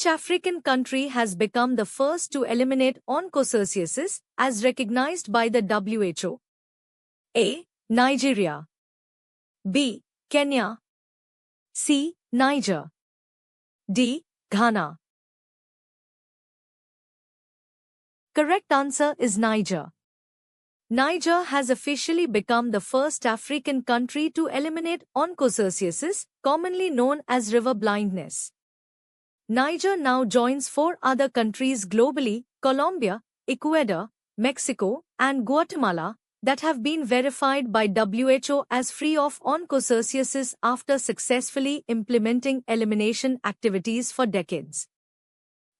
Which African country has become the first to eliminate onchocerciasis as recognized by the WHO? A. Nigeria. B. Kenya. C. Niger. D. Ghana. Correct answer is Niger. Niger has officially become the first African country to eliminate onchocerciasis, commonly known as river blindness. Niger now joins 4 other countries globally, Colombia, Ecuador, Mexico, and Guatemala, that have been verified by WHO as free of onchocerciasis after successfully implementing elimination activities for decades.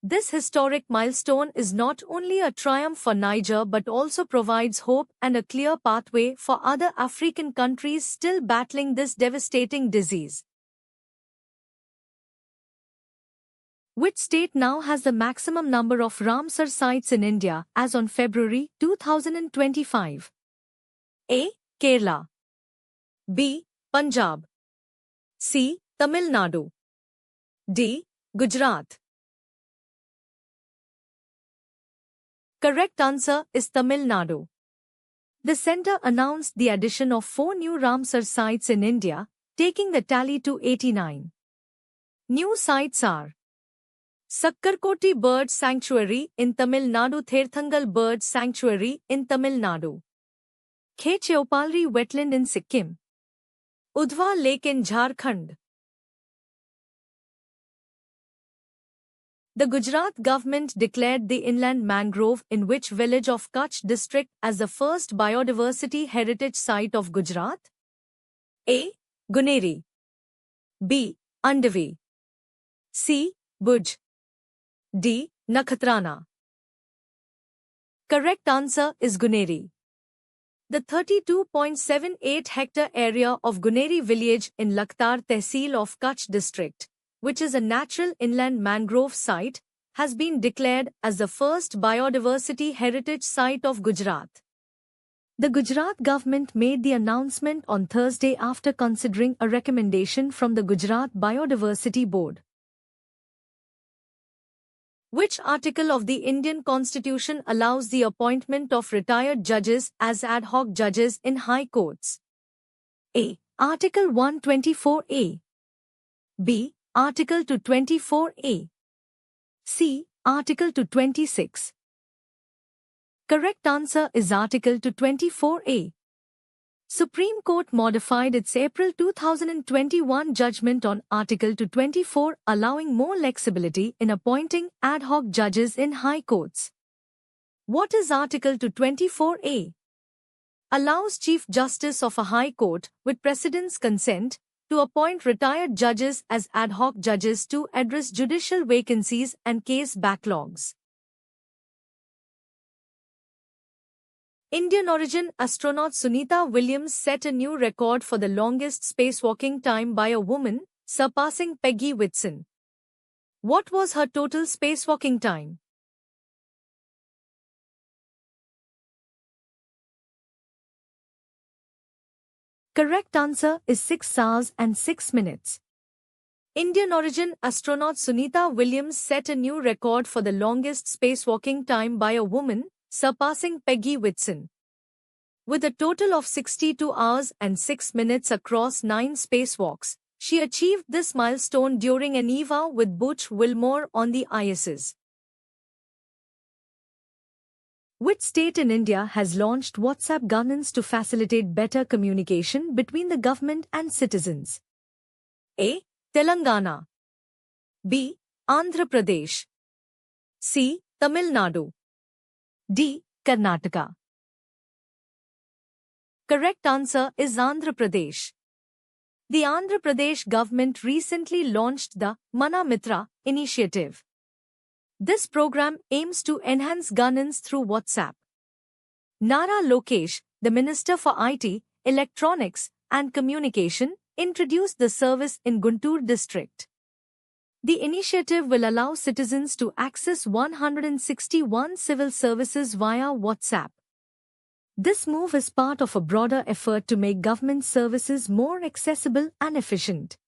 This historic milestone is not only a triumph for Niger but also provides hope and a clear pathway for other African countries still battling this devastating disease. Which state now has the maximum number of Ramsar sites in India as on February 2025? A. Kerala. B. Punjab. C. Tamil Nadu. D. Gujarat. Correct answer is Tamil Nadu. The centre announced the addition of 4 new Ramsar sites in India, taking the tally to 89. New sites are Sakkarkoti Bird Sanctuary in Tamil Nadu, Therthangal Bird Sanctuary in Tamil Nadu, Khecheopalri Wetland in Sikkim, Udhwa Lake in Jharkhand. The Gujarat government declared the inland mangrove in which village of Kutch district as the first biodiversity heritage site of Gujarat? A. Guneri. B. Andavi. C. Bhuj. D. Nakhatrana. Correct answer is Guneri. The 32.78 hectare area of Guneri village in Lakhtar Tehsil of Kutch district, which is a natural inland mangrove site, has been declared as the first biodiversity heritage site of Gujarat. The Gujarat government made the announcement on Thursday after considering a recommendation from the Gujarat Biodiversity Board. Which article of the Indian Constitution allows the appointment of retired judges as ad hoc judges in high courts? A. Article 124A. B. Article 224A. C. Article 226. Correct answer is Article 224A. Supreme Court modified its April 2021 judgment on Article 224, allowing more flexibility in appointing ad hoc judges in high courts. What is Article 224A? Allows Chief Justice of a High Court, with President's consent, to appoint retired judges as ad hoc judges to address judicial vacancies and case backlogs. Indian-origin astronaut Sunita Williams set a new record for the longest spacewalking time by a woman, surpassing Peggy Whitson. What was her total spacewalking time? Correct answer is 6 hours and 6 minutes. Indian-origin astronaut Sunita Williams set a new record for the longest spacewalking time by a woman, surpassing Peggy Whitson. With a total of 62 hours and 6 minutes across 9 spacewalks, she achieved this milestone during an EVA with Butch Wilmore on the ISS. Which state in India has launched WhatsApp governance to facilitate better communication between the government and citizens? A. Telangana. B. Andhra Pradesh. C. Tamil Nadu. D. Karnataka. Correct answer is Andhra Pradesh. The Andhra Pradesh government recently launched the Mana Mitra initiative. This program aims to enhance governance through WhatsApp. Nara Lokesh, the Minister for IT, Electronics and Communication, introduced the service in Guntur district. The initiative will allow citizens to access 161 civil services via WhatsApp. This move is part of a broader effort to make government services more accessible and efficient.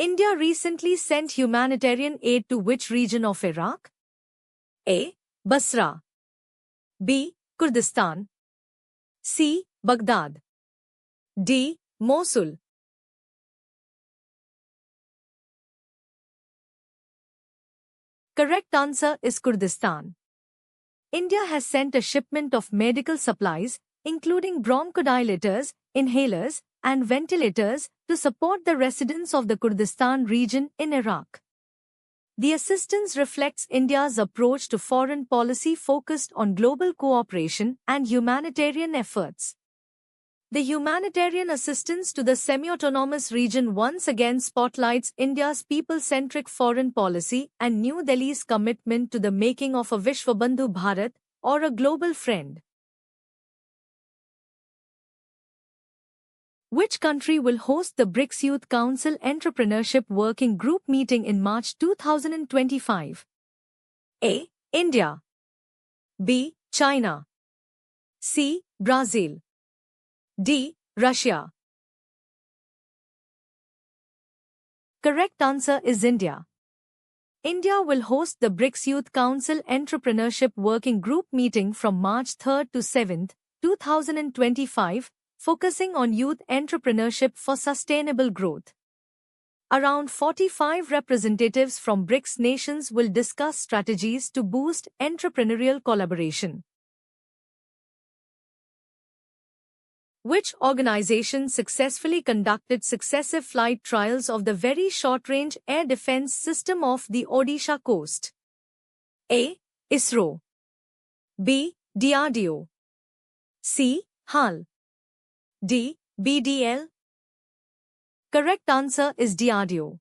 India recently sent humanitarian aid to which region of Iraq? A. Basra. B. Kurdistan. C. Baghdad. D. Mosul. Correct answer is Kurdistan. India has sent a shipment of medical supplies, including bronchodilators, inhalers, and ventilators, to support the residents of the Kurdistan region in Iraq. The assistance reflects India's approach to foreign policy focused on global cooperation and humanitarian efforts. The humanitarian assistance to the semi-autonomous region once again spotlights India's people-centric foreign policy and New Delhi's commitment to the making of a Vishwabandhu Bharat, or a global friend. Which country will host the BRICS Youth Council Entrepreneurship Working Group meeting in March 2025? A. India. B. China. C. Brazil. D. Russia. Correct answer is India. India will host the BRICS Youth Council Entrepreneurship Working Group meeting from March 3 to 7, 2025, focusing on youth entrepreneurship for sustainable growth. Around 45 representatives from BRICS nations will discuss strategies to boost entrepreneurial collaboration. Which organization successfully conducted successive flight trials of the Very Short-Range Air Defense System of the Odisha coast? A. ISRO. B. DRDO. C. HAL. D. BDL. Correct answer is DRDO.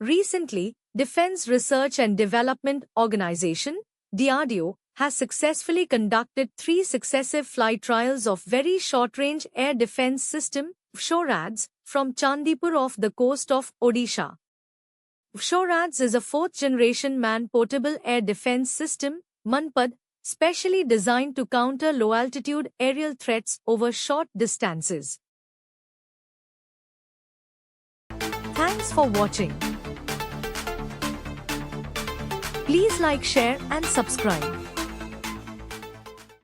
Recently, Defense Research and Development Organization, DRDO, has successfully conducted 3 successive flight trials of Very Short-Range Air Defense System, VSHORADS, from Chandipur off the coast of Odisha. VSHORADS is a 4th-generation man-portable air defense system, MANPAD, specially designed to counter low-altitude aerial threats over short distances. Thanks for watching. Please like, share and subscribe.